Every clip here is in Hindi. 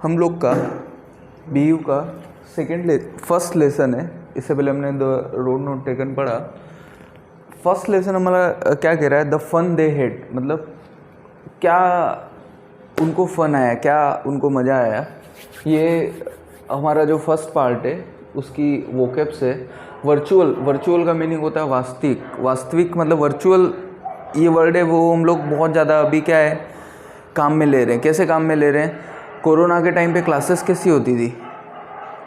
हम लोग का BU का फर्स्ट लेसन है। इससे पहले हमने द रोड नॉट टेकन पढ़ा। फर्स्ट लेसन हमारा क्या कह रहा है, द फन दे हेड, मतलब क्या उनको फन आया, क्या उनको मज़ा आया। ये हमारा जो फर्स्ट पार्ट है उसकी वोकैब से वर्चुअल का मीनिंग होता है वास्तविक मतलब वर्चुअल ये वर्ड है वो हम लोग बहुत ज़्यादा अभी क्या है काम में ले रहे हैं। कैसे काम में ले रहे हैं, कोरोना के टाइम पे क्लासेस कैसी होती थी,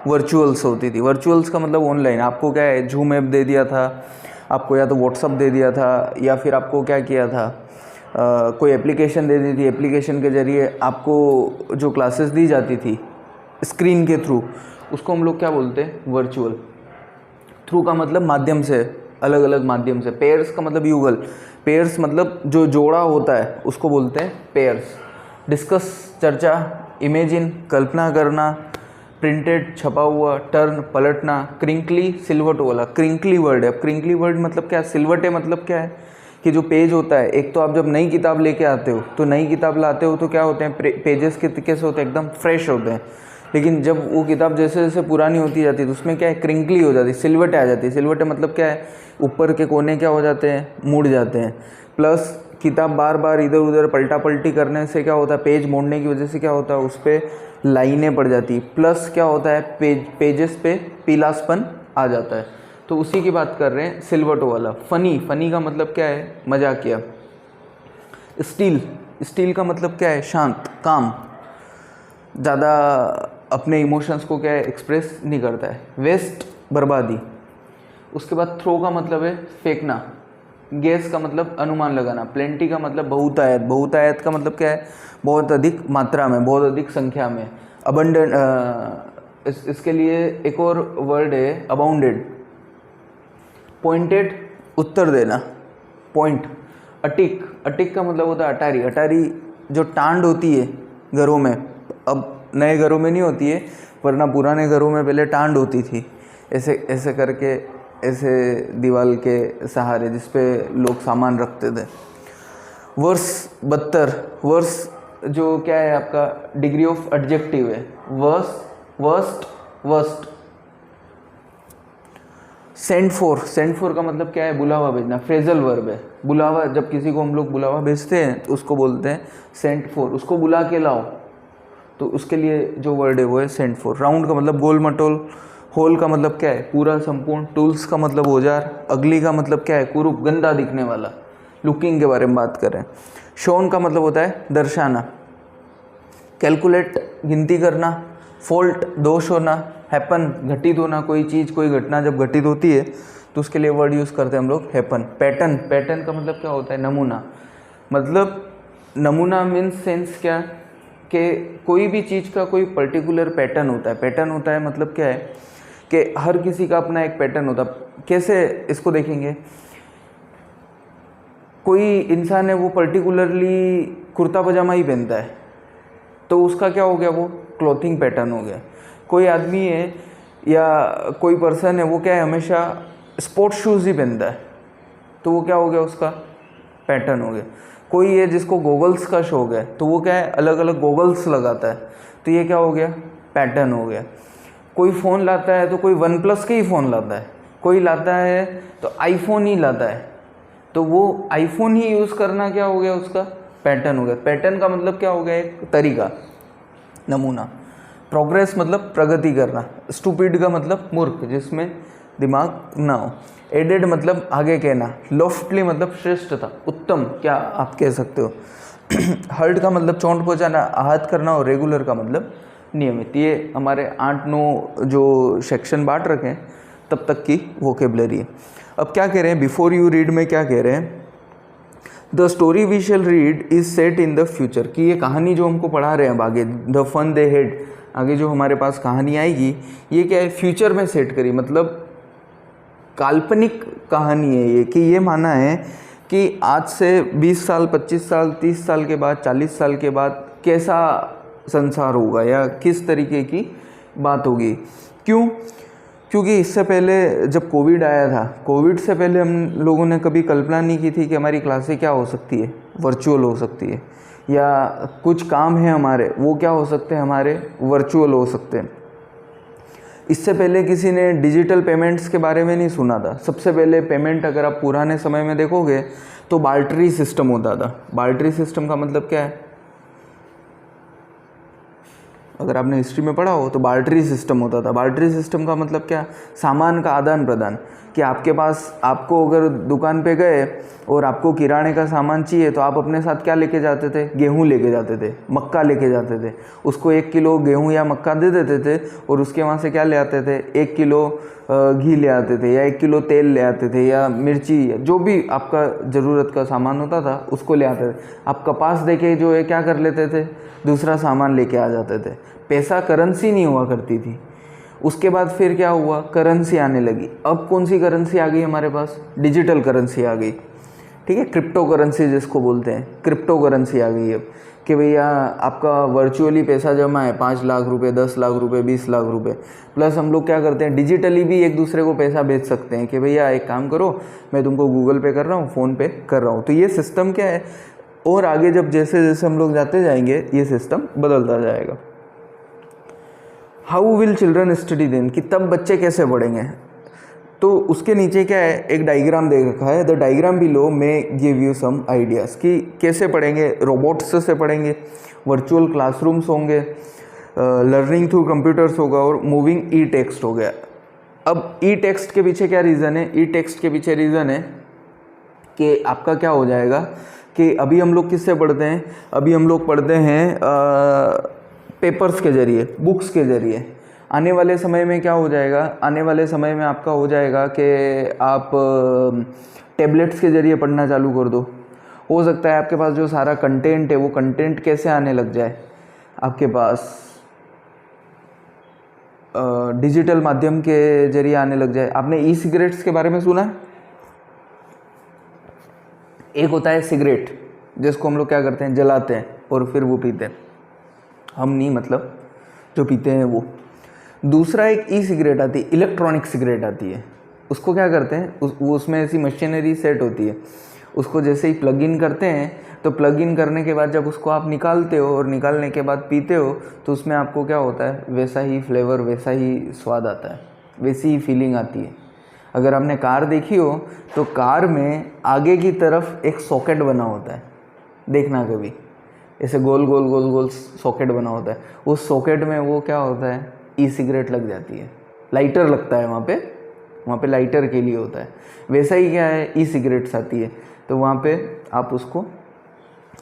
वर्चुअल्स होती थी। वर्चुअल्स का मतलब ऑनलाइन। आपको क्या है जूम ऐप दे दिया था आपको, या तो व्हाट्सअप दे दिया था, या फिर आपको क्या किया था कोई एप्लीकेशन दे दी थी। एप्लीकेशन के ज़रिए आपको जो क्लासेस दी जाती थी स्क्रीन के थ्रू, उसको हम लोग क्या बोलते हैं, वर्चुअल। थ्रू का मतलब माध्यम से, अलग अलग माध्यम से। पेयर्स का मतलब युगल, पेयर्स मतलब जो जोड़ा होता है उसको बोलते हैं पेयर्स। डिस्कस चर्चा, इमेजिन कल्पना करना, प्रिंटेड छपा हुआ, टर्न पलटना, क्रिंकली सिलवट वाला। क्रिंकली वर्ड है। अब क्रिंकली वर्ड मतलब क्या, सिलवटे मतलब क्या है कि जो पेज होता है, एक तो आप जब नई किताब लेके आते हो तो नई किताब लाते हो तो क्या होते हैं, पेजेस के कैसे होते हैं, एकदम फ्रेश होते हैं। लेकिन जब वो किताब जैसे जैसे पुरानी होती जाती है तो उसमें क्या है, क्रिंकली हो जाती है, सिलवटें आ जाती है। सिलवटें मतलब क्या है, ऊपर के कोने क्या हो जाते हैं, मुड़ जाते हैं। प्लस किताब बार बार इधर उधर पलटा पलटी करने से क्या होता है, पेज मोड़ने की वजह से क्या होता है, उस पर लाइनें पड़ जाती है। प्लस क्या होता है, पेजेस पे पीलासपन आ जाता है। तो उसी की बात कर रहे हैं, सिलवटो वाला। फनी का मतलब क्या है, मजाकिया। स्टील का मतलब क्या है, शांत, काम, ज़्यादा अपने इमोशंस को क्या है एक्सप्रेस नहीं करता है। वेस्ट, बर्बादी। उसके बाद थ्रो का मतलब है फेंकना। गेस का मतलब अनुमान लगाना। प्लेंटी का मतलब बहुतायत का मतलब क्या है, बहुत अधिक मात्रा में, बहुत अधिक संख्या में। अबंडेंट, इसके लिए एक और वर्ड है अबाउंडेड। पॉइंटेड, उत्तर देना, पॉइंट। अटिक का मतलब होता है अटारी। अटारी जो टांड होती है घरों में, अब नए घरों में नहीं होती है, वरना पुराने घरों में पहले टांड होती थी, ऐसे ऐसे करके, ऐसे दीवार के सहारे जिस पे लोग सामान रखते थे। वर्स, बदतर। वर्स जो क्या है आपका डिग्री ऑफ एडजेक्टिव है। वर्स्ट। सेंड फॉर का मतलब क्या है, बुलावा भेजना। फ्रेजल वर्ब है। बुलावा, जब किसी को हम लोग बुलावा भेजते हैं तो उसको बोलते हैं सेंड फॉर। उसको बुला के लाओ, तो उसके लिए जो वर्ड है वो है सेंड फॉर। राउंड का मतलब गोल मटोल। होल का मतलब क्या है, पूरा, संपूर्ण। टूल्स का मतलब औजार। अगली का मतलब क्या है, कुरूप, गंदा दिखने वाला। लुकिंग के बारे में बात करें। शोन का मतलब होता है दर्शाना। कैलकुलेट, गिनती करना। फॉल्ट, दोष होना। हैपन, घटित होना। कोई चीज़, कोई घटना जब घटित होती है तो उसके लिए वर्ड यूज़ करते हैं हम लोग हैपन। पैटर्न का मतलब क्या होता है, नमूना। मतलब नमूना मीन्स सेंस क्या, कि कोई भी चीज़ का कोई पर्टिकुलर पैटर्न होता है। पैटर्न होता है मतलब क्या है कि हर किसी का अपना एक पैटर्न होता है। कैसे इसको देखेंगे, कोई इंसान है वो पर्टिकुलरली कुर्ता पजामा ही पहनता है तो उसका क्या हो गया, वो क्लॉथिंग पैटर्न हो गया। कोई आदमी है या कोई पर्सन है वो क्या है, हमेशा स्पोर्ट्स शूज़ ही पहनता है तो वो क्या हो गया, उसका पैटर्न हो गया। कोई है जिसको गोगल्स का शौक है तो वो क्या है, अलग अलग गोगल्स लगाता है तो ये क्या हो गया, पैटर्न हो गया। कोई फ़ोन लाता है तो कोई वन प्लस के ही फ़ोन लाता है, कोई लाता है तो आईफोन ही लाता है तो वो आईफोन ही यूज़ करना क्या हो गया, उसका पैटर्न हो गया। पैटर्न का मतलब क्या हो गया, एक तरीका, नमूना। प्रोग्रेस मतलब प्रगति करना। स्टूपिड का मतलब मूर्ख, जिसमें दिमाग ना हो। एडेड मतलब आगे कहना। लॉफ्टली मतलब श्रेष्ठता, उत्तम, क्या आप कह सकते हो। हर्ट का मतलब चोट पहुंचाना, आहत करना। और रेगुलर का मतलब नियमित। ये हमारे 8-9 जो सेक्शन बांट रखे हैं तब तक की वोकेबलरी है। अब क्या कह रहे हैं, बिफोर यू रीड में क्या कह रहे हैं, the story we shall read is set in the future. कि ये कहानी जो हमको पढ़ा रहे हैं अब आगे, द फन दे हेड, आगे जो हमारे पास कहानी आएगी ये क्या है, फ्यूचर में सेट करी, मतलब काल्पनिक कहानी है ये। कि ये माना है कि आज से 20 साल, 25 साल, 30 साल के बाद, 40 साल के बाद कैसा संसार होगा या किस तरीके की बात होगी। क्यों? क्योंकि इससे पहले जब कोविड आया था, कोविड से पहले हम लोगों ने कभी कल्पना नहीं की थी कि हमारी क्लासें क्या हो सकती है, वर्चुअल हो सकती है। या कुछ काम है हमारे, वो क्या हो सकते हैं, हमारे वर्चुअल हो सकते हैं। इससे पहले किसी ने डिजिटल पेमेंट्स के बारे में नहीं सुना था। सबसे पहले पेमेंट अगर आप पुराने समय में देखोगे तो बार्टरी सिस्टम होता था। बार्टरी सिस्टम का मतलब क्या है, अगर आपने हिस्ट्री में पढ़ा हो तो बार्टरी सिस्टम होता था। बार्टरी सिस्टम का मतलब क्या, सामान का आदान प्रदान, कि आपके पास, आपको अगर दुकान पे गए और आपको किराने का सामान चाहिए तो आप अपने साथ क्या लेके जाते थे, गेहूं लेके जाते थे, मक्का लेके जाते थे। उसको 1 किलो गेहूं या मक्का दे देते थे और उसके वहाँ से क्या ले आते थे, 1 किलो घी ले आते थे या 1 किलो तेल ले आते थे या मिर्ची, जो भी आपका ज़रूरत का सामान होता था उसको ले आते थे। आप कपास दे के जो है क्या कर लेते थे, दूसरा सामान लेके आ जाते थे। पैसा करेंसी नहीं हुआ करती थी। उसके बाद फिर क्या हुआ, करेंसी आने लगी। अब कौन सी करेंसी आ गई हमारे पास, डिजिटल करेंसी आ गई, ठीक है, क्रिप्टो करेंसी जिसको बोलते हैं, क्रिप्टो करेंसी आ गई अब, कि भैया आपका वर्चुअली पैसा जमा है 5 लाख रुपए, 10 लाख रुपए, 20 लाख रुपए, प्लस हम लोग क्या करते हैं, डिजिटली भी एक दूसरे को पैसा भेज सकते हैं कि भैया एक काम करो, मैं तुमको गूगल पे कर रहा हूँ, फ़ोन पे कर रहा हूँ। तो ये सिस्टम क्या है, और आगे जब जैसे जैसे हम लोग जाते जाएंगे ये सिस्टम बदलता जाएगा। How will children study then, कि तब बच्चे कैसे पढ़ेंगे। तो उसके नीचे क्या है, एक डायग्राम दे रखा है, द डायग्राम बिलो में गिव यू सम आइडियाज़, कि कैसे पढ़ेंगे। रोबोट्स से पढ़ेंगे, वर्चुअल क्लासरूम्स होंगे, लर्निंग थ्रू कंप्यूटर्स होगा और मूविंग ई टेक्स्ट हो गया। अब ई टेक्स्ट के पीछे क्या रीज़न है, ई टेक्स्ट के पीछे रीज़न है कि आपका क्या हो जाएगा कि अभी हम लोग किससे पढ़ते हैं, अभी हम लोग पढ़ते हैं पेपर्स के ज़रिए, बुक्स के ज़रिए। आने वाले समय में क्या हो जाएगा, आने वाले समय में आपका हो जाएगा कि आप टैबलेट्स के ज़रिए पढ़ना चालू कर दो। हो सकता है आपके पास जो सारा कंटेंट है वो कंटेंट कैसे आने लग जाए, आपके पास डिजिटल माध्यम के ज़रिए आने लग जाए। आपने ई सिगरेट्स के बारे में सुना है? एक होता है सिगरेट जिसको हम लोग क्या करते हैं, जलाते हैं और फिर वो पीते हैं, हम नहीं, मतलब जो पीते हैं वो। दूसरा एक ई सिगरेट आती है, इलेक्ट्रॉनिक सिगरेट आती है। उसको क्या करते हैं, उसमें ऐसी मशीनरी सेट होती है, उसको जैसे ही प्लग इन करते हैं तो प्लग इन करने के बाद जब उसको आप निकालते हो और निकालने के बाद पीते हो तो उसमें आपको क्या होता है, वैसा ही फ्लेवर, वैसा ही स्वाद आता है, वैसी ही फीलिंग आती है। अगर आपने कार देखी हो तो कार में आगे की तरफ एक सॉकेट बना होता है, देखना कभी, ऐसे गोल गोल गोल गोल सॉकेट बना होता है। उस सॉकेट में वो क्या होता है, ई सिगरेट लग जाती है, लाइटर लगता है वहाँ पे लाइटर के लिए होता है। वैसा ही क्या है, ई सिगरेट्स आती है, तो वहाँ पे आप उसको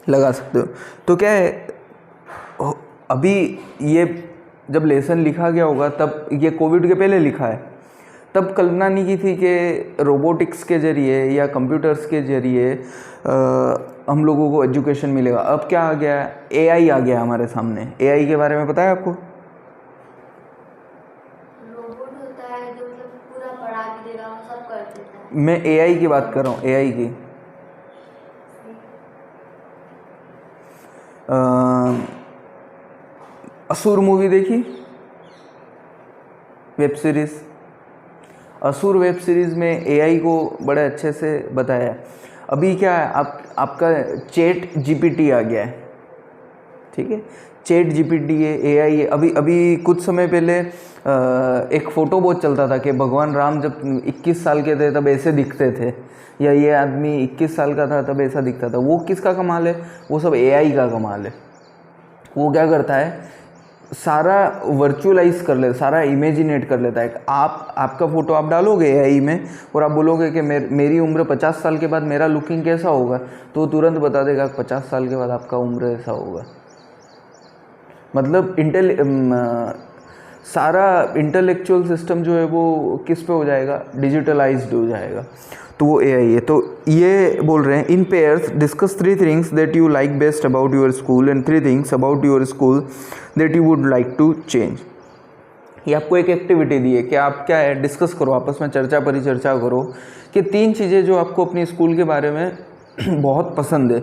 लगा सकते हो। तो क्या है, अभी ये जब लेसन लिखा गया होगा तब, ये कोविड के पहले लिखा है, तब कल्पना नहीं की थी कि रोबोटिक्स के ज़रिए या कंप्यूटर्स के ज़रिए हम लोगों को एजुकेशन मिलेगा। अब क्या आ गया, एआई आ गया हमारे सामने। एआई के बारे में पता है आपको? रोबोट होता है जो मतलब पूरा पढ़ा भी देगा, वो सब कर देता है। मैं एआई की बात कर रहा हूँ, एआई की। असुर मूवी देखी, वेब सीरीज़। असुर वेब सीरीज़ में एआई को बड़े अच्छे से बताया है। अभी क्या है, आपका चैट जीपीटी आ गया है, ठीक है, चैट जीपीटी है, एआई है। अभी कुछ समय पहले एक फ़ोटो बहुत चलता था कि भगवान राम जब 21 साल के थे तब ऐसे दिखते थे, या ये आदमी 21 साल का था तब ऐसा दिखता था। वो किसका कमाल है, वो सब एआई का कमाल है। वो क्या करता है, सारा वर्चुअलाइज कर लेता, सारा इमेजिनेट कर लेता है। आपका फ़ोटो आप डालोगे एआई में और आप बोलोगे कि मेरी उम्र 50 साल के बाद मेरा लुकिंग कैसा होगा, तो तुरंत बता देगा 50 साल के बाद आपका उम्र ऐसा होगा। मतलब सारा इंटेलेक्चुअल सिस्टम जो है वो किस पे हो जाएगा, डिजिटलाइज्ड हो जाएगा। तो वो एआई है। तो ये बोल रहे हैं, in pairs discuss 3 things that you like best about your school and 3 things about your school that you would like to change. ये आपको एक एक्टिविटी दी है कि आप क्या है, डिस्कस करो, आपस में चर्चा परिचर्चा करो कि 3 चीज़ें जो आपको अपनी स्कूल के बारे में बहुत पसंद है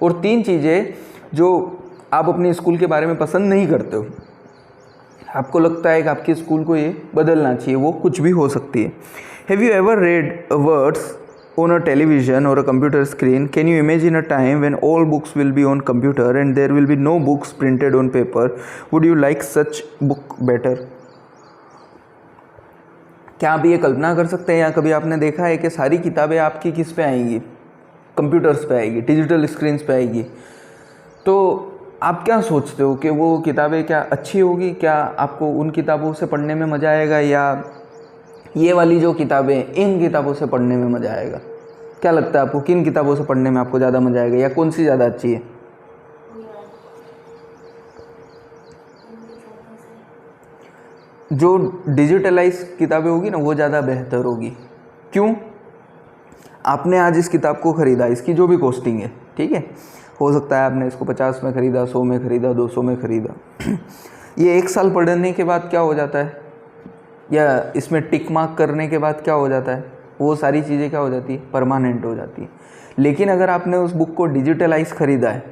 और 3 चीज़ें जो आप अपने स्कूल के बारे में पसंद नहीं करते हो, आपको लगता है कि आपके स्कूल को ये बदलना चाहिए। वो कुछ भी हो सकती है। Have you ever read words on a television or a computer screen, can you imagine a time when all books will be on computer and there will be no books printed on paper? Would you like such book better? क्या आप ये कल्पना कर सकते हैं या कभी आपने देखा है कि सारी किताबें आपकी किस पे आएंगी? कंप्यूटर्स पे आएगी, डिजिटल स्क्रीन्स पे आएगी। तो आप क्या सोचते हो कि वो किताबें क्या अच्छी होगी? क्या आपको उन किताबों से पढ़ने में मज़ा आएगा या ये वाली जो किताबें, इन किताबों से पढ़ने में मज़ा आएगा? क्या लगता है आपको, किन किताबों से पढ़ने में आपको ज़्यादा मज़ा आएगा या कौन सी ज़्यादा अच्छी है? जो डिजिटलाइज किताबें होगी ना वो ज़्यादा बेहतर होगी। क्यों? आपने आज इस किताब को ख़रीदा, इसकी जो भी कॉस्टिंग है, ठीक है, हो सकता है आपने इसको 50 में ख़रीदा, 100 में ख़रीदा, 200 में ख़रीदा। ये 1 साल पढ़ने के बाद क्या हो जाता है, या इसमें टिक मार्क करने के बाद क्या हो जाता है, वो सारी चीज़ें क्या हो जाती है, परमानेंट हो जाती है। लेकिन अगर आपने उस बुक को डिजिटलाइज ख़रीदा है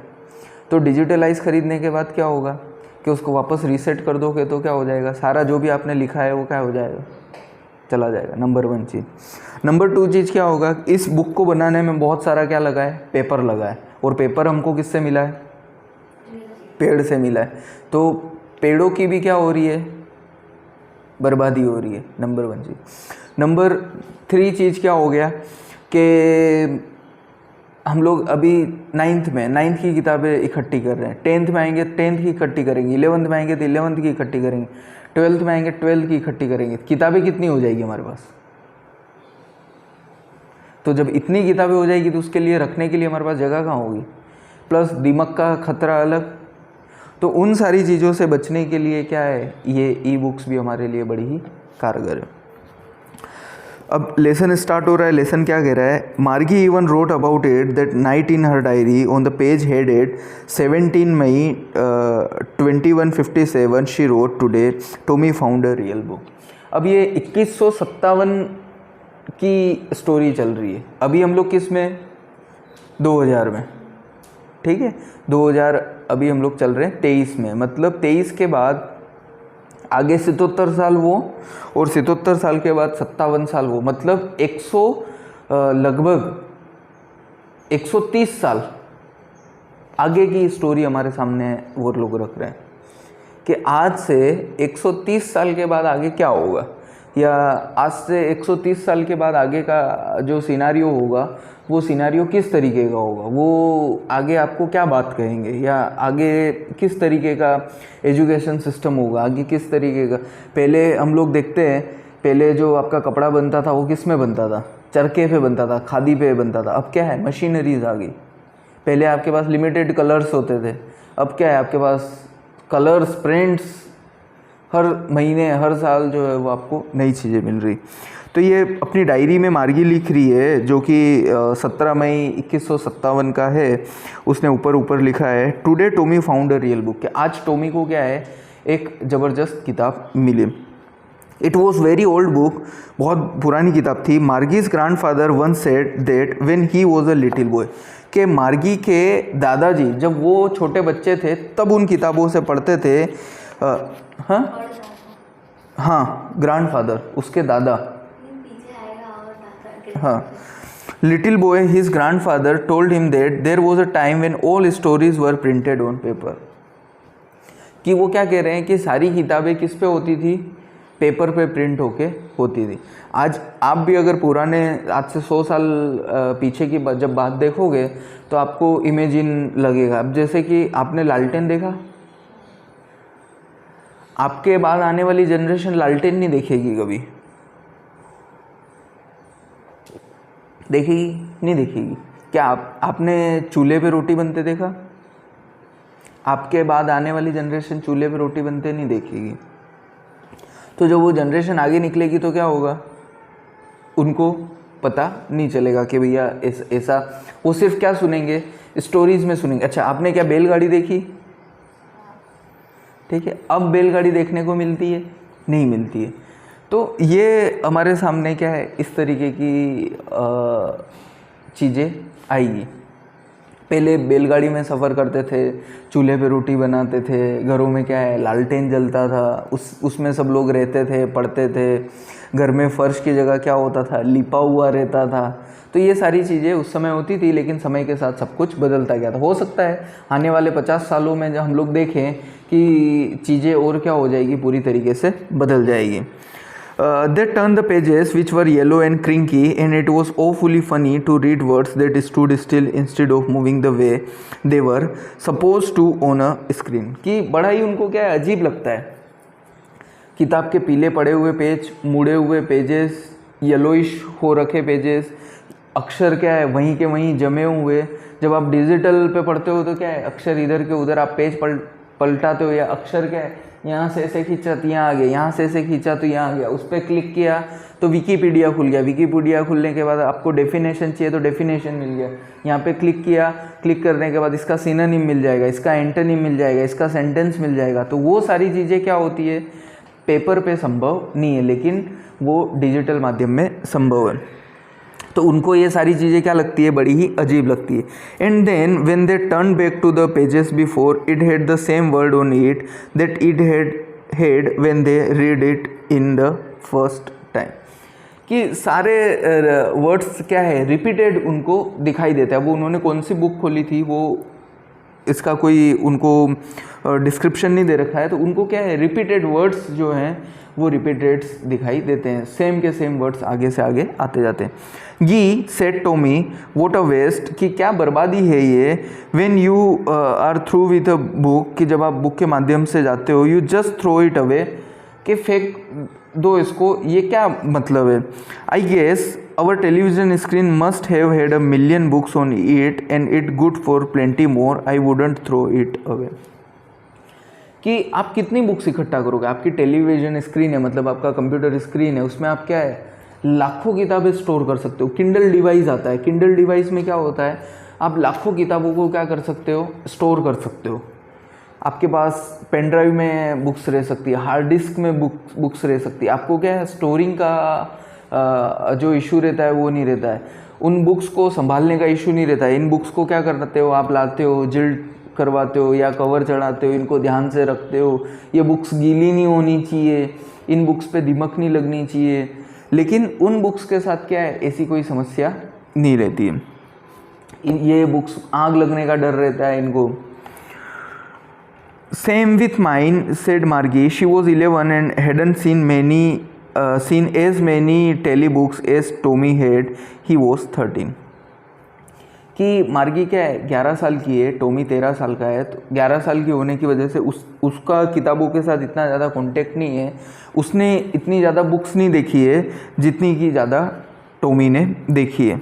तो डिजिटलाइज ख़रीदने के बाद क्या होगा कि उसको वापस रीसेट कर दोगे तो क्या हो जाएगा, सारा जो भी आपने लिखा है वो क्या हो जाएगा, चला जाएगा। नंबर 1 चीज़। नंबर 2 चीज़ क्या होगा, इस बुक को बनाने में बहुत सारा क्या लगा है, पेपर लगा है। और पेपर हमको किससे मिला है, पेड़ से मिला है। तो पेड़ों की भी क्या हो रही है, बर्बादी हो रही है। नंबर 1 चीज़। नंबर 3 चीज़ क्या हो गया कि हम लोग अभी 9th की किताबें इकट्ठी कर रहे हैं, 10th में आएंगे 10th की इकट्ठी करेंगे, 11th में आएंगे तो 11th की इकट्ठी करेंगे, 12th में आएंगे 12th की इकट्ठी करेंगे। किताबें कितनी हो जाएगी हमारे पास? तो जब इतनी किताबें हो जाएगी तो उसके लिए रखने के लिए हमारे पास जगह कहाँ होगी? प्लस दीमक का खतरा अलग। तो उन सारी चीज़ों से बचने के लिए क्या है, ये ई बुक्स भी हमारे लिए बड़ी ही कारगर है। अब लेसन स्टार्ट हो रहा है। लेसन क्या कह रहा है, Margie even wrote about it that night in her diary on the page headed 17 May 2157 she wrote today Tommy found a real book. अब ये 2157 की स्टोरी चल रही है। अभी हम लोग किस में, 2000 में, ठीक है, 2000 अभी हम लोग चल रहे हैं 23 में। मतलब 23 के बाद आगे 77 साल वो, और 77 साल के बाद 57 साल वो, मतलब 100 लगभग 130 साल आगे की स्टोरी हमारे सामने वो लोग रख रहे हैं कि आज से 130 साल के बाद आगे क्या होगा, या आज से 130 साल के बाद आगे का जो सिनारियो होगा वो सिनारियो किस तरीके का होगा, वो आगे आपको क्या बात कहेंगे, या आगे किस तरीके का एजुकेशन सिस्टम होगा, आगे किस तरीके का। पहले हम लोग देखते हैं, पहले जो आपका कपड़ा बनता था वो किस में बनता था, चरखे पे बनता था, खादी पे बनता था। अब क्या है, मशीनरीज आ गई। पहले आपके पास लिमिटेड कलर्स होते थे, अब क्या है आपके पास कलर्स, प्रिंट्स, हर महीने हर साल जो है वो आपको नई चीज़ें मिल रही। तो ये अपनी डायरी में मार्गी लिख रही है, जो कि 17 मई 2157 का है। उसने ऊपर लिखा है, today Tommy found a real book, कि आज टॉमी को क्या है, एक ज़बरदस्त किताब मिली। It was very old book, बहुत पुरानी किताब थी। Margie's grandfather once said that when he was a little boy, कि मार्गी के दादाजी जब वो छोटे बच्चे थे तब उन किताबों से पढ़ते थे। हाँ, ग्रैंड फादर, उसके दादा, हाँ, little boy his grandfather told him that there was a time when all stories were printed on paper. कि वो क्या कह रहे हैं कि सारी किताबें किस पे होती थी, पेपर पे प्रिंट होके होती थी। आज आप भी अगर पुराने, आज से 100 साल पीछे की जब बात देखोगे तो आपको इमेजिन लगेगा। अब जैसे कि आपने लालटेन देखा, आपके बाद आने वाली जनरेशन लालटेन नहीं देखेगी, कभी देखेगी? नहीं देखेगी। क्या आपने चूल्हे पे रोटी बनते देखा? आपके बाद आने वाली जनरेशन चूल्हे पे रोटी बनते नहीं देखेगी। तो जब वो जनरेशन आगे निकलेगी तो क्या होगा, उनको पता नहीं चलेगा कि भैया ऐसा। वो सिर्फ क्या सुनेंगे, स्टोरीज में सुनेंगे। अच्छा, आपने क्या बैलगाड़ी देखी? ठीक है, अब बैलगाड़ी देखने को मिलती है? नहीं मिलती है। तो ये हमारे सामने क्या है, इस तरीके की चीज़ें आएगी। पहले बैलगाड़ी में सफ़र करते थे, चूल्हे पे रोटी बनाते थे, घरों में क्या है लालटेन जलता था, उसमें सब लोग रहते थे, पढ़ते थे। घर में फ़र्श की जगह क्या होता था, लिपा हुआ रहता था। तो तो ये सारी चीज़ें उस समय होती थी, लेकिन समय के साथ सब कुछ बदलता गया था। हो सकता है आने वाले 50 सालों में जब हम लोग देखें कि चीज़ें और क्या हो जाएगी, पूरी तरीके से बदल जाएगी। They turned the pages which were yellow and crinky, and it was awfully funny to read words that stood still instead of moving the way they were supposed to on a screen। कि बड़ा ही उनको क्या है, अजीब लगता है। किताब के पीले पड़े हुए पेज, मुड़े हुए पेजेस, येलोइश हो रखे पेजेस, अक्षर क्या है वहीं के वहीं जमे हुए। जब आप डिजिटल पे पढ़ते हो तो क्या है, अक्षर इधर के उधर आप पेज पलटाते हो, या अक्षर क्या है यहाँ से ऐसे खींचा तो यहाँ आ गया, यहाँ से ऐसे खींचा तो यहाँ आ गया। उस पर क्लिक किया तो विकीपीडिया खुल गया, विकीपीडिया खुलने के बाद आपको डेफिनेशन चाहिए तो डेफिनेशन मिल गया। यहाँ पे क्लिक किया, क्लिक करने के बाद इसका सिनोनिम मिल जाएगा, इसका एंटोनिम मिल जाएगा, इसका सेंटेंस मिल जाएगा। तो वो सारी चीज़ें क्या होती है, पेपर पे संभव नहीं है, लेकिन वो डिजिटल माध्यम में संभव है। तो उनको ये सारी चीज़ें क्या लगती है, बड़ी ही अजीब लगती है। And then when they turn back to the pages before, it had the same word on it that it had when they read it in the first time. कि सारे वर्ड्स क्या है, रिपीटेड उनको दिखाई देता है। वो उन्होंने कौन सी बुक खोली थी, वो इसका कोई उनको डिस्क्रिप्शन नहीं दे रखा है, तो उनको क्या है, रिपीटेड वर्ड्स जो हैं वो रिपीटेड दिखाई देते हैं, सेम के सेम वर्ड्स आगे से आगे आते जाते हैं। Gee said Tommy what a waste, कि क्या बर्बादी है ये। When you are through with a book, कि जब आप बुक के माध्यम से जाते हो, you just throw it away, कि फेंक दो इसको, ये क्या मतलब है। I guess our television screen must have had a million books on it and it good for plenty more, I wouldn't throw it away। कि आप कितनी बुक्स इकट्ठा करोगे, आपकी टेलीविजन स्क्रीन है, मतलब आपका कंप्यूटर स्क्रीन है, उसमें आप क्या है, लाखों किताबें स्टोर कर सकते हो। किंडल डिवाइस आता है, किंडल डिवाइस में क्या होता है, आप लाखों किताबों को क्या कर सकते हो, स्टोर कर सकते हो। आपके पास पेन ड्राइव में बुक्स रह सकती है, हार्ड डिस्क में बुक्स रह सकती है। आपको क्या है, स्टोरिंग का जो इशू रहता है वो नहीं रहता है, उन बुक्स को संभालने का इशू नहीं रहता है। इन बुक्स को क्या करते हो, आप लाते हो, जिल्ड करवाते हो या कवर चढ़ाते हो, इनको ध्यान से रखते हो। ये बुक्स गीली नहीं होनी चाहिए, इन बुक्स पे दीमक नहीं लगनी चाहिए। लेकिन उन बुक्स के साथ क्या है, ऐसी कोई समस्या नहीं रहती है। ये बुक्स आग लगने का डर रहता है इनको। सेम विथ माइन सेड मार्गी, she was 11 and hadn't seen as many tele books as Tommy had, he was 13। कि मार्गी क्या है, 11 साल की है, टोमी 13 साल का है। तो 11 साल की होने की वजह से उसका किताबों के साथ इतना ज़्यादा कांटेक्ट नहीं है, उसने इतनी ज़्यादा बुक्स नहीं देखी है जितनी की ज़्यादा टोमी ने देखी है।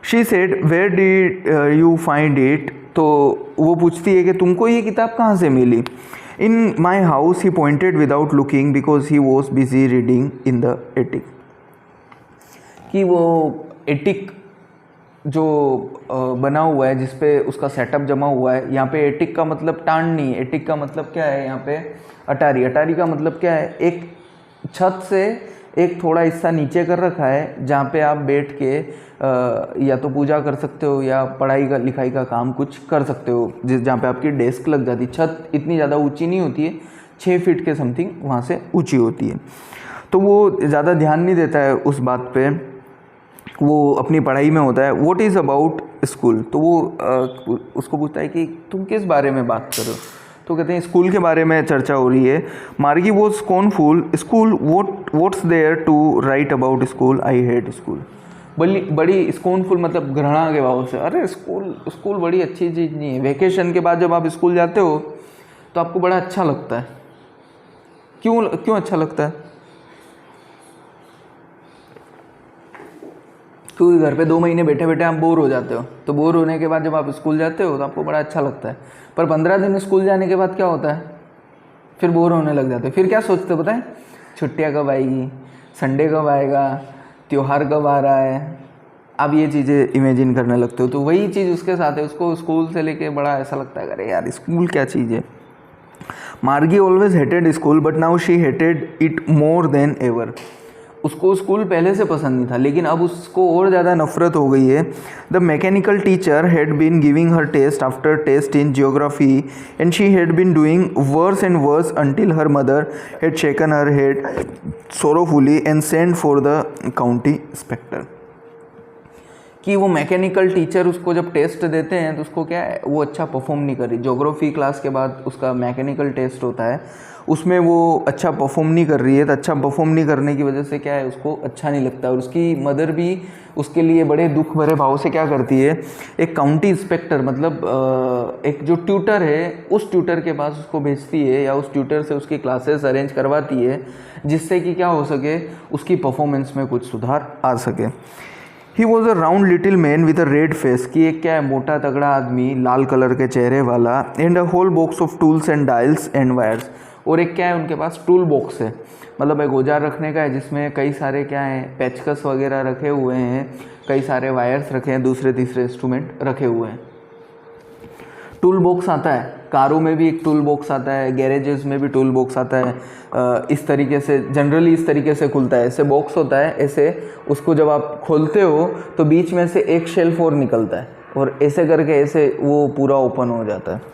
She said where did you find it, तो वो पूछती है कि तुमको ये किताब कहाँ से मिली। In my house, he pointed without looking because he was busy reading in the attic। कि वो एटिक जो बना हुआ है, जिस पे उसका सेटअप जमा हुआ है, यहाँ पे एटिक का मतलब टांड नहीं है, एटिक का मतलब क्या है, यहाँ पे अटारी। अटारी का मतलब क्या है, एक छत से एक थोड़ा हिस्सा नीचे कर रखा है जहाँ पे आप बैठ के या तो पूजा कर सकते हो या पढ़ाई का लिखाई का काम कुछ कर सकते हो, जहाँ पे आपकी डेस्क लग जाती है। छत इतनी ज़्यादा ऊंची नहीं होती है, 6 फीट के समथिंग वहाँ से ऊंची होती है। तो वो ज़्यादा ध्यान नहीं देता है उस बात पे, वो अपनी पढ़ाई में होता है। व्हाट इज़ अबाउट स्कूल, तो वो उसको पूछता है कि तुम किस बारे में बात कर रहे हो। तो कहते हैं स्कूल के बारे में चर्चा हो रही है। Margie was scornful, school what's there to write about school, I hate school. बड़ी स्कॉर्नफुल मतलब घृणा के भाव से, अरे स्कूल बड़ी अच्छी चीज़ नहीं है। वेकेशन के बाद जब आप स्कूल जाते हो तो आपको बड़ा अच्छा लगता है। क्यों अच्छा लगता है? क्योंकि घर पे 2 महीने बैठे बैठे आप बोर हो जाते हो, तो बोर होने के बाद जब आप स्कूल जाते हो तो आपको बड़ा अच्छा लगता है। पर 15 दिन स्कूल जाने के बाद क्या होता है, फिर बोर होने लग जाते हो। फिर क्या सोचते हो पता है, छुट्टियाँ कब आएगी, संडे कब आएगा, त्यौहार कब आ रहा है। अब ये चीज़ें इमेजिन करने लगते हो। तो वही चीज़ उसके साथ है, उसको स्कूल से लेके बड़ा ऐसा लगता है अरे यार स्कूल क्या चीज़ है। मार्गी always hated school but now she hated it more than ever. उसको स्कूल पहले से पसंद नहीं था, लेकिन अब उसको और ज़्यादा नफरत हो गई है। The mechanical teacher had been giving her test after test in geography and she had been doing worse and worse until her mother had shaken her head sorrowfully and send for the county inspector. कि वो मैकेनिकल टीचर उसको जब टेस्ट देते हैं तो उसको क्या है, वो अच्छा परफॉर्म नहीं कर रही। ज्योग्राफी क्लास के बाद उसका मैकेनिकल टेस्ट होता है, उसमें वो अच्छा परफॉर्म नहीं कर रही है। तो अच्छा परफॉर्म नहीं करने की वजह से क्या है, उसको अच्छा नहीं लगता। और उसकी मदर भी उसके लिए बड़े दुख भरे भाव से क्या करती है, एक काउंटी इंस्पेक्टर मतलब एक जो ट्यूटर है उस ट्यूटर के पास उसको भेजती है, या उस ट्यूटर से उसकी क्लासेस अरेंज करवाती है, जिससे कि क्या हो सके, उसकी परफॉर्मेंस में कुछ सुधार आ सके। ही was a round little man with a red face, कि एक क्या है, मोटा तगड़ा आदमी लाल कलर के चेहरे वाला, and a whole box of tools and dials and wires. और एक क्या है, उनके पास टूल बॉक्स है, मतलब एक औजार रखने का है जिसमें कई सारे क्या है, पेचकस वगैरह रखे हुए हैं, कई सारे वायर्स रखे हैं, दूसरे तीसरे इंस्ट्रूमेंट रखे हुए हैं। टूल बॉक्स आता है, कारों में भी एक टूल बॉक्स आता है, गैरेजेस में भी टूल बॉक्स आता है। इस तरीके से जनरली इस तरीके से खुलता है, ऐसे बॉक्स होता है, ऐसे उसको जब आप खोलते हो तो बीच में से एक शेल्फ और निकलता है, और ऐसे करके ऐसे वो पूरा ओपन हो जाता है।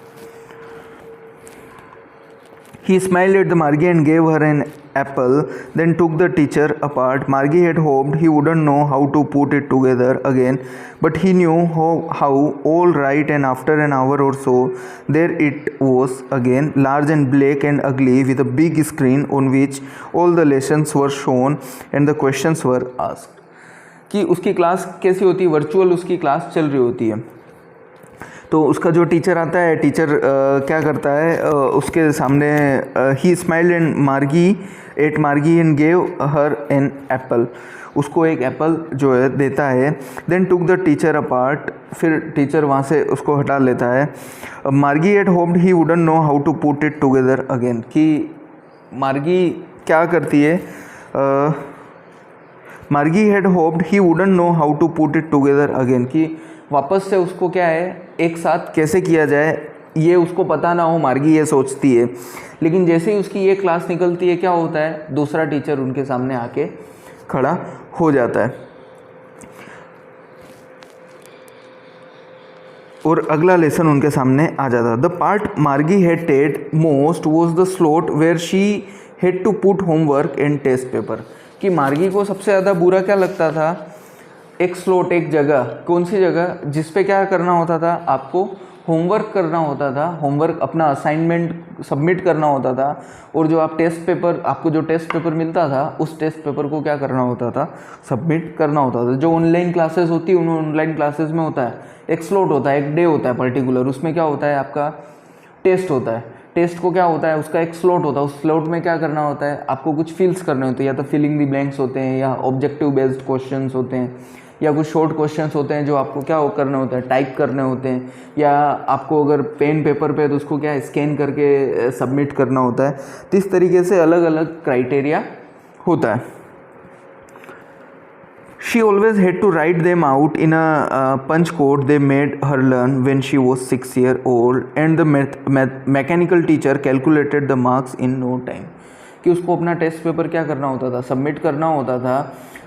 He smiled at the Margie and gave her an apple, then took the teacher apart. Margie had hoped he wouldn't know how to put it together again, but he knew how all right, and after an hour or so, there it was again, large and black and ugly, with a big screen on which all the lessons were shown and the questions were asked. कि उसकी क्लास कैसी होती है, वर्चुअल उसकी क्लास चल रही होती है। तो उसका जो टीचर आता है, टीचर क्या करता है, उसके सामने ही smiled and Margie and gave her an apple, उसको एक एप्पल जो है देता है। Then took the teacher apart, फिर टीचर वहाँ से उसको हटा लेता है। Margie ate hoped he wouldn't know how to put it together again, कि मार्गी क्या करती है, Margie had hoped he wouldn't know how to put it together again, कि वापस से उसको क्या है, एक साथ कैसे किया जाए ये उसको पता ना हो, मार्गी ये सोचती है। लेकिन जैसे ही उसकी ये क्लास निकलती है, क्या होता है, दूसरा टीचर उनके सामने आके खड़ा हो जाता है और अगला लेसन उनके सामने आ जाता है। The part Margie hated most was the slot where she had to put homework and test paper, कि मार्गी को सबसे ज़्यादा बुरा क्या लगता था, एक स्लॉट, एक जगह, कौन सी जगह, जिस पे क्या करना होता था, आपको होमवर्क करना होता था, होमवर्क अपना असाइनमेंट सबमिट करना होता था। और जो आप टेस्ट पेपर, आपको जो टेस्ट पेपर मिलता था, उस टेस्ट पेपर को क्या करना होता था, सबमिट करना होता था। जो ऑनलाइन क्लासेस होती है, उन ऑनलाइन क्लासेस में होता है एक स्लॉट होता है, एक डे होता है पर्टिकुलर, उसमें क्या होता है, आपका टेस्ट होता है। टेस्ट को क्या होता है, उसका एक स्लॉट होता है, उस स्लॉट में क्या करना होता है, आपको कुछ फिल्स करने होते हैं, या तो फिलिंग द ब्लैंक्स होते हैं, या ऑब्जेक्टिव बेस्ड क्वेश्चंस होते हैं, या कुछ शॉर्ट क्वेश्चंस होते हैं जो आपको क्या करने होता है, टाइप करने होते हैं, या आपको अगर पेन पेपर पे है तो उसको क्या है, स्कैन करके सबमिट करना होता है। तो इस तरीके से अलग अलग क्राइटेरिया होता है। She always had to write them out in a punch code they made her learn when she was 6 years old, and the mechanical teacher calculated the marks in no time, कि उसको अपना टेस्ट पेपर क्या करना होता था, सबमिट करना होता था,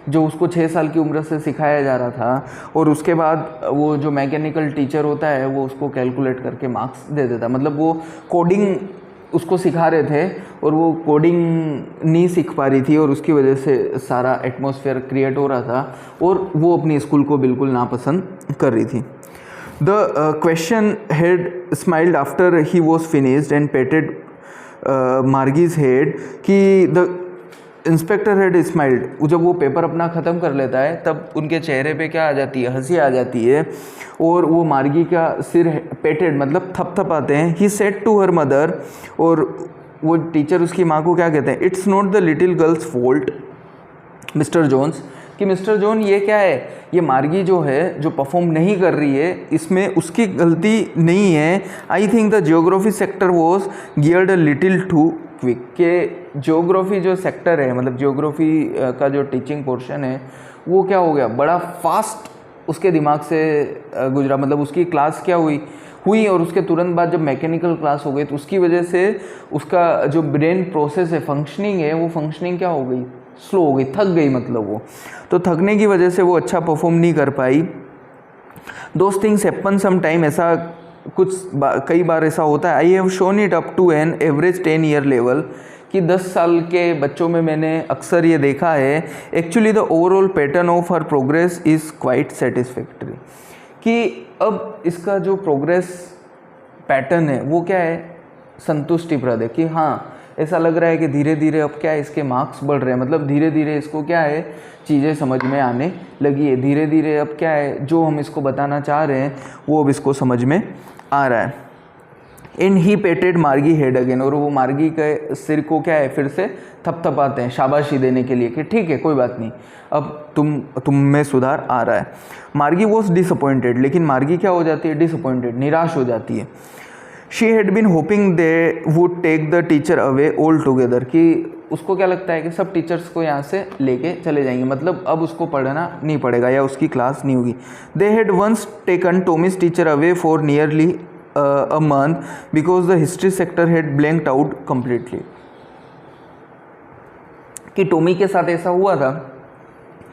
जो उसको 6 साल की उम्र से सिखाया जा रहा था। और उसके बाद वो जो मैकेनिकल टीचर होता है वो उसको कैलकुलेट करके मार्क्स दे देता। मतलब वो कोडिंग उसको सिखा रहे थे और वो कोडिंग नहीं सीख पा रही थी, और उसकी वजह से सारा एटमॉस्फेयर क्रिएट हो रहा था, और वो अपनी स्कूल को बिल्कुल नापसंद कर रही थी। The question had smiled after he was finished and patted Margie's head, कि द इंस्पेक्टर हेड स्माइल्ड, जब वो पेपर अपना ख़त्म कर लेता है तब उनके चेहरे पे क्या आ जाती है, हंसी आ जाती है, और वो मार्गी का सिर पेटेड मतलब थपथपाते हैं। He said to her mother, और वो टीचर उसकी माँ को क्या कहते हैं, it's not the little girl's fault mister Jones, कि मिस्टर जोन ये क्या है, ये मार्गी जो है जो परफॉर्म नहीं कर रही है, इसमें उसकी गलती नहीं है। I think the geography sector was geared a little too quick, के जियोग्राफी जो सेक्टर है, मतलब जियोग्राफी का जो टीचिंग पोर्शन है वो क्या हो गया, बड़ा फास्ट उसके दिमाग से गुजरा। मतलब उसकी क्लास क्या हुई और उसके तुरंत बाद जब मैकेनिकल क्लास हो गई तो उसकी वजह से उसका जो ब्रेन प्रोसेस है, फंक्शनिंग है, वो फंक्शनिंग क्या हो गई, स्लो हो गई, थक गई। मतलब वो तो थकने की वजह से वो अच्छा परफॉर्म नहीं कर पाई। Those things happen some time, ऐसा कई बार ऐसा होता है। I have shown it up to an average 10 year level, कि 10 साल के बच्चों में मैंने अक्सर ये देखा है, actually the overall pattern of her progress is quite satisfactory, कि अब इसका जो प्रोग्रेस पैटर्न है वो क्या है, संतुष्टिप्रद है, कि हाँ ऐसा लग रहा है कि धीरे धीरे अब क्या है इसके मार्क्स बढ़ रहे हैं, मतलब धीरे धीरे इसको क्या है चीज़ें समझ में आने लगी है, धीरे धीरे अब क्या है जो हम इसको बताना चाह रहे हैं वो अब इसको समझ में आ रहा है। एंड ही पेटेड मार्गी हेड अगेन, और वो मार्गी के सिर को क्या है फिर से थपथपाते हैं शाबाशी देने के लिए कि ठीक है कोई बात नहीं, अब तुम में सुधार आ रहा है। मार्गी वॉज डिसअपॉइंटेड, लेकिन मार्गी क्या हो जाती है, डिसअपॉइंटेड, निराश हो जाती है। She had been hoping they would take the teacher away altogether, कि उसको क्या लगता है कि सब टीचर्स को यहाँ से लेके चले जाएंगे, मतलब अब उसको पढ़ना नहीं पड़ेगा या उसकी क्लास नहीं होगी। They had once taken Tommy's teacher away for nearly a month because the history sector had blanked out completely, कि टॉमी के साथ ऐसा हुआ था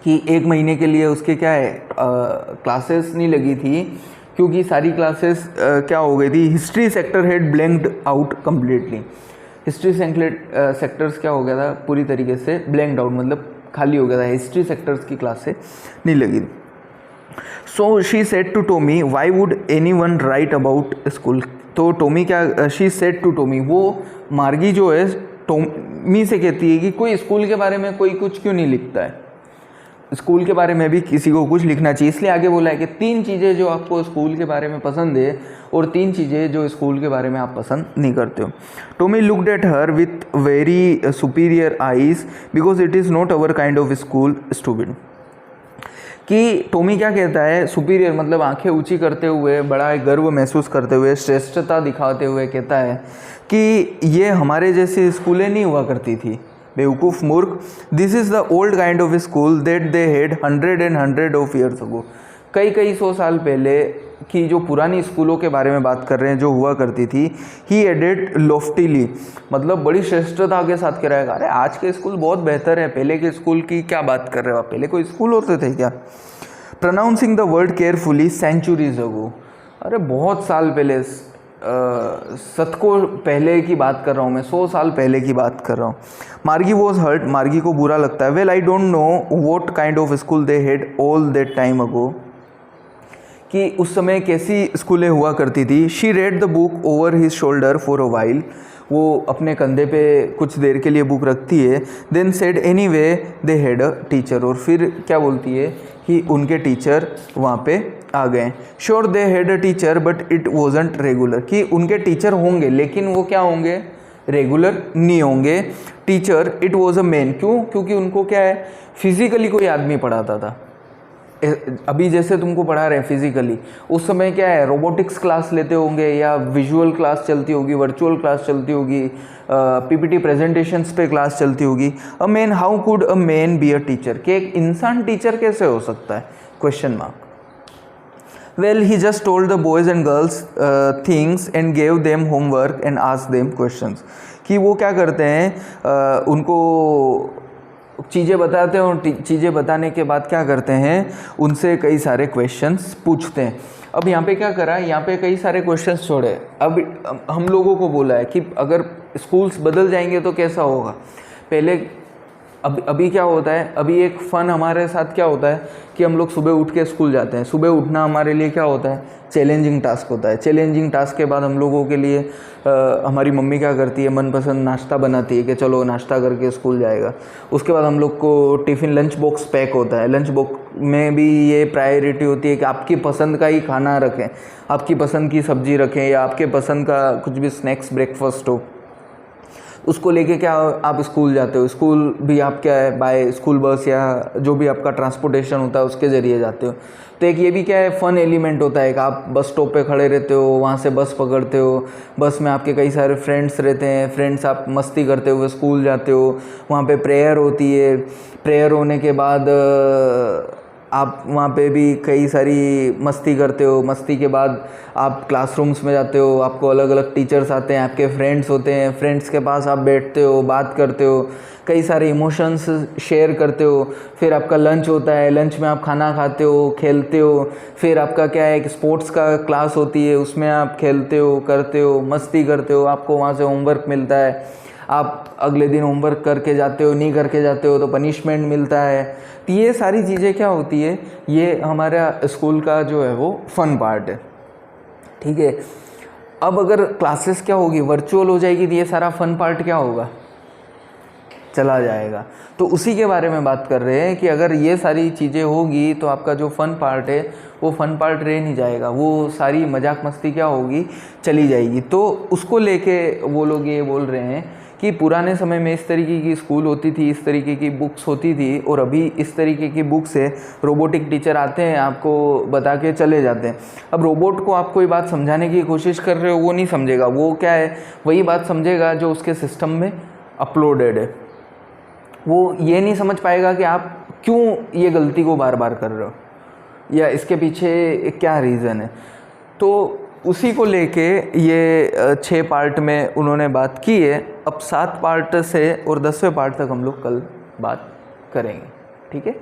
कि 1 महीने के लिए उसके क्या है क्लासेस नहीं लगी थी, क्योंकि सारी क्लासेस क्या हो गई थी, history sector had blanked out completely, history sectors क्या हो गया था पूरी तरीके से ब्लैंक्ड आउट, मतलब खाली हो गया था, हिस्ट्री सेक्टर्स की क्लासें नहीं लगी। So she said to Tommy why would anyone write about school, तो टॉमी क्या, शी सेड टू टॉमी, वो मार्गी जो है टॉमी से कहती है कि कोई स्कूल के बारे में कोई कुछ क्यों नहीं लिखता है, स्कूल के बारे में भी किसी को कुछ लिखना चाहिए। इसलिए आगे बोला है कि 3 चीज़ें जो आपको स्कूल के बारे में पसंद है और 3 चीज़ें जो स्कूल के बारे में आप पसंद नहीं करते हो। Tommy looked at her with very superior eyes because it is not our kind of school stupid, कि टॉमी क्या कहता है, सुपीरियर मतलब आंखें ऊंची करते हुए, बड़ा गर्व महसूस करते हुए, श्रेष्ठता दिखाते हुए कहता है कि ये हमारे जैसी स्कूलें नहीं हुआ करती थी, बेवकूफ़ मूर्ख, this is the old kind of school that they had 100 of years ago, कई 100 साल पहले की जो पुरानी स्कूलों के बारे में बात कर रहे हैं जो हुआ करती थी। ही एडेड लॉफ्टीली, मतलब बड़ी श्रेष्ठता के साथ कह रहा है, अरे आज के स्कूल बहुत बेहतर है, पहले के स्कूल की क्या बात कर रहे हो आप, पहले कोई स्कूल होते थे क्या। Pronouncing the word carefully centuries ago, अरे बहुत साल पहले, शतकों पहले की बात कर रहा हूँ मैं, 100 साल पहले की बात कर रहा हूँ। मार्गी वॉज हर्ट, मार्गी को बुरा लगता है। Well I don't know what kind of school they had all that time ago, कि उस समय कैसी स्कूलें हुआ करती थी। She read the book over his shoulder for a while, वो अपने कंधे पे कुछ देर के लिए बुक रखती है। Then said anyway they had a teacher, और फिर क्या बोलती है कि उनके टीचर वहाँ पे आ गए। Sure they had a teacher but it wasn't regular, कि उनके टीचर होंगे लेकिन वो क्या होंगे, रेगुलर नहीं होंगे। Teacher it was a man, क्यों, क्योंकि उनको क्या है फिजिकली कोई आदमी पढ़ाता था, अभी जैसे तुमको पढ़ा रहे हैं फिजिकली, उस समय क्या है रोबोटिक्स क्लास लेते होंगे या विजुअल क्लास चलती होगी, वर्चुअल क्लास चलती होगी, पीपीटी प्रेजेंटेशंस पे क्लास चलती होगी। A man, how could a man be a teacher, कि एक इंसान टीचर कैसे हो सकता है, question mark. Well he just told the boys and girls things and gave them homework and asked them questions, कि वो क्या करते हैं उनको चीज़ें बताते हैं और चीज़ें बताने के बाद क्या करते हैं उनसे कई सारे क्वेश्चंस पूछते हैं। अब यहाँ पे क्या करा है, यहाँ पे कई सारे क्वेश्चंस छोड़े, अब हम लोगों को बोला है कि अगर स्कूल्स बदल जाएंगे तो कैसा होगा। पहले अभी क्या होता है, अभी एक फ़न हमारे साथ क्या होता है कि हम लोग सुबह उठ के स्कूल जाते हैं। सुबह उठना हमारे लिए क्या होता है, चैलेंजिंग टास्क होता है। चैलेंजिंग टास्क के बाद हम लोगों के लिए हमारी मम्मी क्या करती है, मनपसंद नाश्ता बनाती है कि चलो नाश्ता करके स्कूल जाएगा। उसके बाद हम लोग को टिफ़िन लंच बॉक्स पैक होता है। लंच बॉक्स में भी ये प्रायोरिटी होती है कि आपकी पसंद का ही खाना रखें, आपकी पसंद की सब्ज़ी रखें या आपके पसंद का कुछ भी स्नैक्स ब्रेकफास्ट हो, उसको लेके क्या आप स्कूल जाते हो। स्कूल भी आप क्या है बाय स्कूल बस या जो भी आपका ट्रांसपोर्टेशन होता है उसके ज़रिए जाते हो। तो एक ये भी क्या है फ़न एलिमेंट होता है कि आप बस स्टॉप पे खड़े रहते हो, वहाँ से बस पकड़ते हो, बस में आपके कई सारे फ्रेंड्स रहते हैं, फ्रेंड्स आप मस्ती करते हुए स्कूल जाते हो। वहाँ पे प्रेयर होती है, प्रेयर होने के बाद आप वहाँ पे भी कई सारी मस्ती करते हो। मस्ती के बाद आप क्लासरूम्स में जाते हो, आपको अलग अलग टीचर्स आते हैं, आपके फ्रेंड्स होते हैं, फ्रेंड्स के पास आप बैठते हो, बात करते हो, कई सारे इमोशंस शेयर करते हो। फिर आपका लंच होता है, लंच में आप खाना खाते हो, खेलते हो। फिर आपका क्या है एक स्पोर्ट्स का क्लास होती है, उसमें आप खेलते हो, करते हो, मस्ती करते हो, आपको वहाँ से होमवर्क मिलता है। आप अगले दिन होमवर्क करके जाते हो, नहीं करके जाते हो तो पनिशमेंट मिलता है। तो ये सारी चीज़ें क्या होती है, ये हमारा स्कूल का जो है वो फन पार्ट है, ठीक है। अब अगर क्लासेस क्या होगी, वर्चुअल हो जाएगी, तो ये सारा फन पार्ट क्या होगा, चला जाएगा। तो उसी के बारे में बात कर रहे हैं कि अगर ये सारी चीज़ें होगी तो आपका जो फ़न पार्ट है वो फ़न पार्ट रह नहीं जाएगा, वो सारी मजाक मस्ती क्या होगी, चली जाएगी। तो उसको लेके वो लोग ये बोल रहे हैं कि पुराने समय में इस तरीके की स्कूल होती थी, इस तरीके की बुक्स होती थी, और अभी इस तरीके की बुक्स है, रोबोटिक टीचर आते हैं, आपको बता के चले जाते हैं। अब रोबोट को आप कोई बात समझाने की कोशिश कर रहे हो, वो नहीं समझेगा, वो क्या है, वही बात समझेगा जो उसके सिस्टम में अपलोडेड है। वो ये नहीं समझ पाएगा कि आप क्यों ये गलती को बार बार कर रहे हो या इसके पीछे क्या रीज़न है। तो उसी को लेके ये 6 पार्ट में उन्होंने बात की है। अब 7 पार्ट से और 10वें पार्ट तक हम लोग कल बात करेंगे, ठीक है।